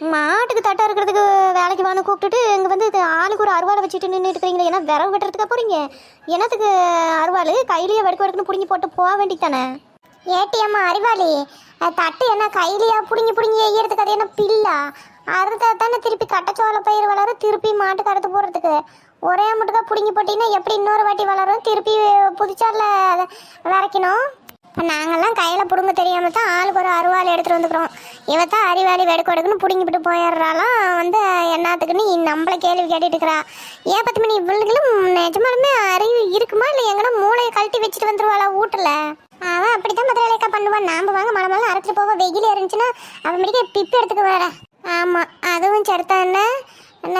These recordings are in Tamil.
மாட்டுக்கு தட்டை இருக்கிறதுக்கு வேலைக்கு வாங்க கூப்பிட்டுட்டு இங்கே வந்து ஆளுக்கு ஒரு அருவாளை வச்சுட்டு நின்று இருக்கிறீங்களே, ஏன்னா விரவு வெட்டுறதுக்காக போகிறீங்க? என்னத்துக்கு அருவாள் கையிலேயே வெடுக்குன்னு பிடுங்கி போட்டு போக வேண்டித்தானே? ஏடிஎம் அறிவாளி, தட்டு என்ன கையிலையா பிடுங்கி எய்யறதுக்கு? அது என்ன பில்லா? அறுத்தா தானே திருப்பி கட்டச்சோள பயிர் வளரும், திருப்பி மாட்டுக்கு அறுத்து போடுறதுக்கு. ஒரே முட்டுக்கா பிடுங்கி போட்டிங்கன்னா எப்படி இன்னொரு வாட்டி வளரும்? திருப்பி புதுச்சாரில் விதைக்கணும். இப்போ நாங்கள்லாம் கையில் பிடுங்க தெரியாமல் தான் ஆளுக்கு ஒரு அருவாள் எடுத்துகிட்டு வந்துக்கிறோம். இவத்தான் அறிவாளி வெடுக்கொடுக்குன்னு பிடுங்கிவிட்டு போயிடுறாலாம். வந்து என்னத்துக்குன்னு நம்மளை கேள்வி கேட்டுட்டு இருக்கிறா. ஏன் 10 மணி இவளுகளும் நிஜமாலுமே அறிவு இருக்குமா இல்லை எங்கன்னா மூளையை கழட்டி வச்சுட்டு வந்துருவாளா வீட்டில்? அவன் அப்படித்தான் மதுரைக்கா பண்ணுவான். நாம் வாங்க மழை மழை அரைச்சிட்டு போவோம். வெயில் இருந்துச்சுன்னா அவன் முடிக்க பிப்பு எடுத்துக்க வேற. ஆமாம், அதுவும் சரிதான். என்ன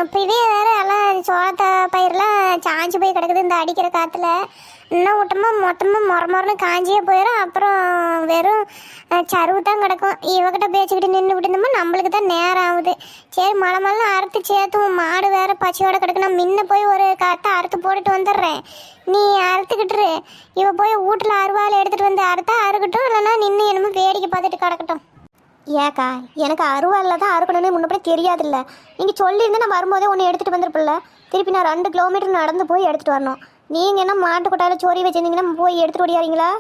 இப்பவே வேற எல்லாம் சோளத்தை பயிரெலாம் சாஞ்சு போய் கிடக்குது இந்த அடிக்கிற காற்றுல. இன்னும் விட்டமாக மொத்தமாக மொரன்னு காஞ்சியே போயிடும். அப்புறம் வெறும் சருவு தான் கிடக்கும். இவகிட்ட பேச்சுக்கிட்டு நின்று விட்டுருந்தோம்னா நம்மளுக்கு தான் நேரம் ஆகுது. சரி மழை மழை அறுத்து சேர்த்துவோம். மாடு வேற பச்சையோட கிடக்கு. நான் முன்ன போய் ஒரு கத்தை அறுத்து போட்டுட்டு வந்துடுறேன். நீ அறுத்துக்கிட்டுரு. இவ போய் வீட்டில் அருவாள் எடுத்துகிட்டு வந்து அறுத்தா அறுக்கட்டும், இல்லைன்னா நின்று என்னமோ வேடிக்கை பார்த்துட்டு கிடக்கட்டும். ஏக்கா, எனக்கு அருவாளில் தான் அறுக்கணும்னு முன்னப்படி தெரியாதுல்ல. நீங்கள் சொல்லியிருந்தேன் நான் வரும்போதே ஒன்று எடுத்துகிட்டு வந்துருப்பில்ல. திருப்பி நான் 2 கிலோமீட்டர் நடந்து போய் எடுத்துகிட்டு வரணும். நீங்கள் என்ன மாட்டு கொட்டாயில் சோரி வச்சுருந்தீங்கன்னா போய் எடுத்துகிட்டு ஓடியாரீங்களா?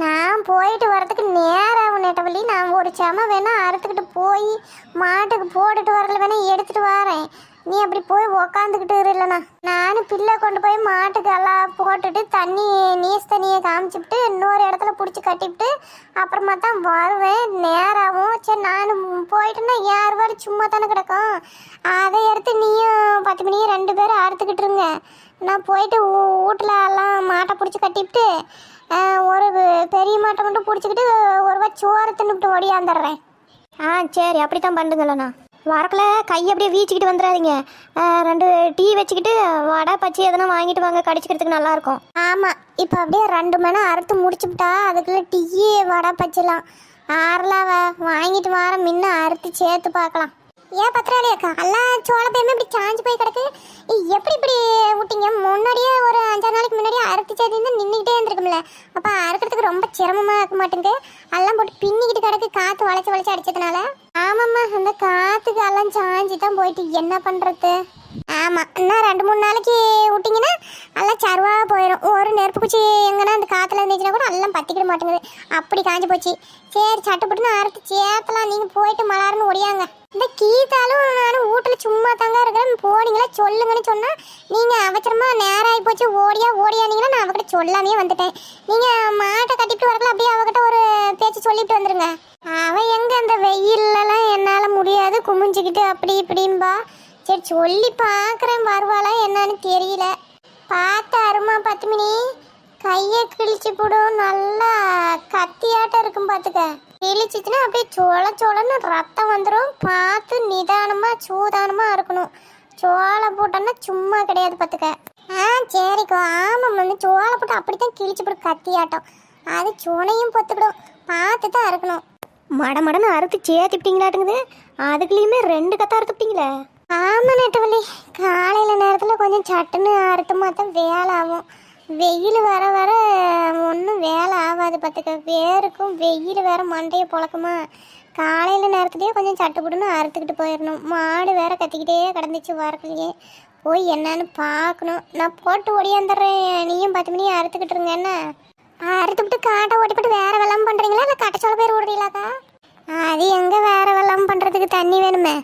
நான் போயிட்டு வரதுக்கு நேரம் நெட்டவள்ளி. நான் ஒரு செம வேணா அறுத்துக்கிட்டு போய் மாட்டுக்கு போட்டுட்டு வரல வேணா எடுத்துகிட்டு வரேன். நீ அப்படி போய் உக்காந்துக்கிட்டு இல்லைண்ணா. நானும் பிள்ளை கொண்டு போய் மாட்டுக்கு எல்லாம் போட்டுட்டு நீஸ் தண்ணியை காமிச்சிவிட்டு இன்னொரு இடத்துல பிடிச்சி கட்டிவிட்டு அப்புறமா தான் வருவேன். நேராகவும் சரி நானும் போயிட்டுன்னா யார் வாடி சும்மா தானே கிடக்கும். அதை எடுத்து நீயும் 10 மணிக்கு 2 பேரும் அறுத்துக்கிட்டுருங்க. நான் போயிட்டு வீட்டில் எல்லாம் மாட்டை பிடிச்சி கட்டிவிட்டு ஒரு பெரிய மாட்டை மட்டும் பிடிச்சிக்கிட்டு ஒரு வாட்டி சோறு தின்னுவிட்டு ஓடியாந்துடுறேன். சரி, அப்படி தான் பண்ணுங்களண்ணா. வரக்கில் கையை அப்படியே வீச்சிக்கிட்டு வந்துடாதீங்க. 2 டீ வச்சுக்கிட்டு வடை பச்சி எதனா வாங்கிட்டு வாங்க, கடிச்சிக்கிறதுக்கு நல்லாயிருக்கும். ஆமாம், இப்போ அப்படியே 2 மணி அறுத்து முடிச்சுவிட்டா அதுக்குள்ளே டீயே வடை பச்சலாம் ஆறலாம் வாங்கிட்டு வர முன்ன அறுத்து சேர்த்து பார்க்கலாம். ஏன் பத்திராளி அக்கா, எல்லாம் சோள பையமே இப்படி சாஞ்சு போய் கிடக்கு. எப்படி இப்படி விட்டீங்க? முன்னாடியே ஒரு 5-6 நாளைக்கு முன்னாடியே அறுத்து சேர்த்து நின்றுக்கிட்டே இருந்திருக்கும்ல. அப்போ அறுக்கிறதுக்கு ரொம்ப சிரமமாக இருக்க மாட்டேங்குது. எல்லாம் போட்டு பின்னிக்கிட்டு கிடக்கு காற்று வளைச்சி அடிச்சதுனால. ஆமாம்மா, அந்த காற்றுக்கு எல்லாம் சாஞ்சி தான் போயிட்டு என்ன பண்ணுறது? ஆமாம், இன்னும் 2-3 நாளைக்கு விட்டிங்கன்னா எல்லாம் சருவாக போயிடும். ஒரு நெருப்பு குச்சி எங்கன்னா அந்த காற்றுல இருந்துச்சுன்னா கூட எல்லாம் பற்றிக்கிட மாட்டேங்குது. அப்படி காஞ்சி போச்சு. சரி சட்டுப்பட்டுன்னு அறுத்து சேர்த்தலாம். நீங்கள் போயிட்டு மலாருன்னு ஒடியாங்க. இந்த கீதாலும் நானும் வீட்டில் சும்மா தாங்க இருக்கிறேன். போனீங்களா சொல்லுங்கன்னு சொன்னால் நீங்கள் அவசரமாக நேரம் ஆகி போச்சு ஓடியானீங்கன்னா நான் அவகிட்ட சொல்லாமே வந்துட்டேன். நீங்கள் மாட்டை கட்டிட்டு வரல அப்படியே அவகிட்ட ஒரு பேச்சு சொல்லிட்டு வந்துருங்க. அவன் எங்கே அந்த வெயிலெலாம் என்னால் முடியாது குமிஞ்சிக்கிட்டு அப்படி இப்படின்பா. சரி சொல்லி பார்க்குறேன், வருவாளா என்னன்னு தெரியல. பார்த்து அருமா 10 மணி கையை கிழிச்சு போடும். நல்லா கத்தியாட்டம் இருக்கும் பார்த்துக்க. கிழிச்சிச்சுன்னா அப்படியே சோளன்னு ரத்தம் வந்துடும். பார்த்து நிதானமாக சூதானமாக இருக்கணும். சோளை போட்டோன்னா சும்மா கிடையாது பார்த்துக்க. சரிக்கோ. ஆமாம், வந்து சோளை போட்டு அப்படித்தான் கிழிச்சு போடும் கத்தியாட்டம். அது சுனையும் பொத்துக்கிடும். பார்த்து தான் இருக்கணும். மடமடன்னு அறுத்து சேர்த்துப்பிட்டீங்களாட்டுங்குது. அதுக்குள்ளேயுமே 2 கத்தை அறுத்துப்பிட்டீங்களே. ஆமாம் நெட்டவள்ளி, காலையில் நேரத்தில் கொஞ்சம் சட்டுன்னு அறுத்தமா தான் வேலை ஆகும். வெயில் வர வர ஒன்றும் வேலை ஆகாது பார்த்துக்க. வேருக்கும் வெயில் வேற மண்டையை பொழக்குமா. காலையில் நேரத்துலேயே கொஞ்சம் சட்டுப்புட்டுன்னு அறுத்துக்கிட்டு போயிடணும். மாடு வேற கத்திக்கிட்டே கிடந்துச்சு வரக்குள்ளேயே. போய் என்னன்னு பார்க்கணும். நான் போட்டு ஓடியாந்துடுறேன். நீயும் 10 மணி அறுத்துக்கிட்டு இருங்க. என்ன அறுத்துக்கிட்டு காட்டை ஓட்டிப்பட்டு வேற வெள்ளாமல் பண்ணுறீங்களா இல்லை கட்டச்சோள பேர் ஓடுறீங்களாக்கா? அது எங்கே வேற வெள்ளாமல் பண்ணுறதுக்கு தண்ணி வேணுமே.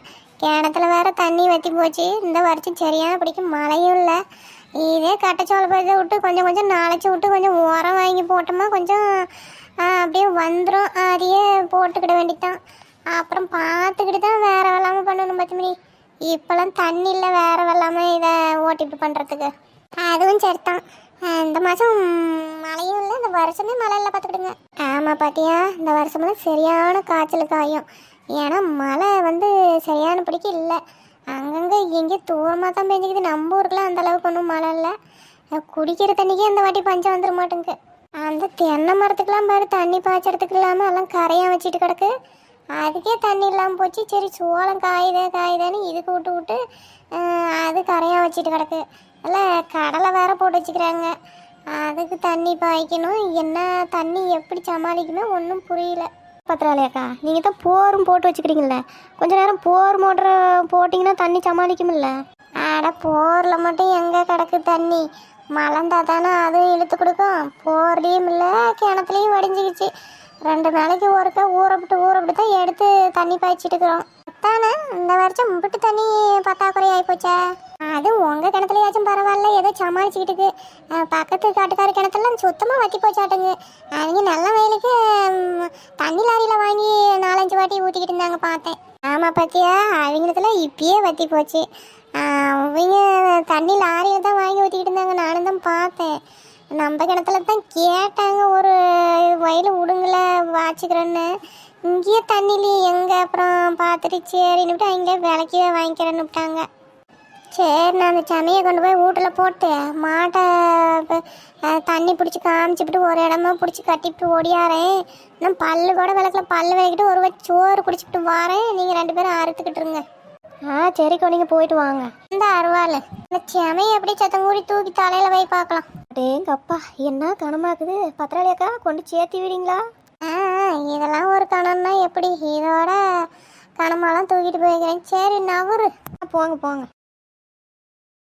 கிணத்துல வேற தண்ணி வற்றி போச்சு. இந்த வருஷம் சரியான பிடிக்கும் மழையும் இல்லை. இதே கட்டச்சோள பயிரை விட்டு கொஞ்சம் நாளைச்சி விட்டு கொஞ்சம் உரம் வாங்கி போட்டோமா கொஞ்சம் அப்படியே வந்துடும். அதையே போட்டுக்கிட வேண்டித்தான். அப்புறம் பார்த்துக்கிட்டு தான் வேற வெள்ளாமல் பண்ணணும் 10 மணி. இப்போல்லாம் தண்ணி இல்லை வேற வெள்ளாமல் இதை ஓட்டிட்டு பண்ணுறதுக்கு. அதுவும் சரிதான். இந்த மாதம் மழையும் இல்லை, இந்த வருஷமே மழை இல்லை பார்த்துக்கிடுங்க. ஆமாம் பார்த்தியா, இந்த வருஷமெல்லாம் சரியான காய்ச்சல் காயும். ஏன்னா மழை வந்து சரியான பிடிக்க இல்லை. அங்கங்கே எங்கேயோ தூரமாக தான் பெஞ்சிக்குது. நம்ம ஊருக்குலாம் அந்தளவுக்கு ஒன்றும் மழை இல்லை. குடிக்கிற தண்ணிக்கே அந்த வாட்டி பஞ்சம் வந்துட மாட்டேங்குது. அந்த தென்னை மரத்துக்கெலாம் பாரு தண்ணி பாய்ச்சறதுக்கு இல்லாமல் எல்லாம் கரையாக வச்சுட்டு கிடக்கு. அதுக்கே தண்ணி இல்லாமல் போச்சு. சரி சோளம் காயுதேன்னு இதுக்கு விட்டு அது கரையாக வச்சுட்டு கிடக்கு. அதில் கடலை வேற போட்டு வச்சுக்கிறாங்க. அதுக்கு தண்ணி பாய்க்கணும். என்ன தண்ணி எப்படி சமாளிக்கணும் ஒன்றும் புரியல. பத்திராளியாக்கா நீங்கள் தான் போரும் போட்டு வச்சுக்கிறீங்களே கொஞ்ச நேரம் போர் மோட்டர் போட்டிங்கன்னா தண்ணி சமாளிக்குமில்ல. அட போரில் மட்டும் எங்கே கிடக்கு தண்ணி, மலர்ந்தா தானே அதுவும் இழுத்து கொடுக்கும். போர்லேயும் இல்லை கிணத்துலையும் வடிஞ்சிக்கிச்சு. 2 நாளைக்கு ஒருக்கா ஊறப்பட்டு தான் எடுத்து தண்ணி பாய்ச்சிட்டு இருக்கிறோம். தானே இந்த வருஷம் முப்பிட்டு தண்ணி பத்தாக்குறை ஆகிப்போச்சே. அது உங்கள் கிணத்துலையாச்சும் பரவாயில்ல, ஏதோ சமாளிச்சுக்கிட்டு. பக்கத்து காட்டுக்கார கிணத்துலாம் சுத்தமாக வற்றி போச்சாட்டுங்க. அவங்க நல்ல வயலுக்கு தண்ணி லாரியில் வாங்கி 4-5 வாட்டி ஊற்றிக்கிட்டு இருந்தாங்க பார்த்தேன். ஆமாம் பார்த்தியா, அவங்களுக்குலாம் இப்பயே வற்றி போச்சு. அவங்க தண்ணி லாரியில் தான் வாங்கி ஊற்றிக்கிட்டு இருந்தாங்க, நானும் தான் பார்த்தேன். நம்ம கிணத்துல தான் கேட்டாங்க, ஒரு வயல் விடுங்கள வாச்சிக்கிறேன்னு. இங்கேயே தண்ணிலே எங்கே அப்புறம் பார்த்துட்டு சரின்னுட்டு அவங்களே விலைக்கே வாங்கிக்கிறேன்னு விட்டாங்க. சரி, நான் அந்த சமையை கொண்டு போய் வீட்டில் போட்டு மாட்டை தண்ணி பிடிச்சி காமிச்சிப்பிட்டு ஒரு இடமா பிடிச்சி கட்டிவிட்டு ஓடியாரேன். நான் பல்லு கூட விளக்கல, பல்லு விளக்கிட்டு ஒரு வச்சு சோறு குடிச்சிக்கிட்டு வாரேன். நீங்கள் 2 பேரும் அறுத்துக்கிட்டு இருங்க. சரிக்கா நீங்கள் போயிட்டு வாங்க. இந்த அருவாள் இந்த செமையை எப்படி சத்தம் கூடி தூக்கி தலையில் போய் பார்க்கலாம். அடேங்கப்பா என்ன கனமாக்குது. பத்திராளியாக்கா கொண்டு சேர்த்து விடுங்களா? இதெல்லாம் ஒரு கணம்னா எப்படி, இதோட கணமெல்லாம் தூக்கிட்டு போய்க்கிறேன். சரி நவரு. போங்க போங்க.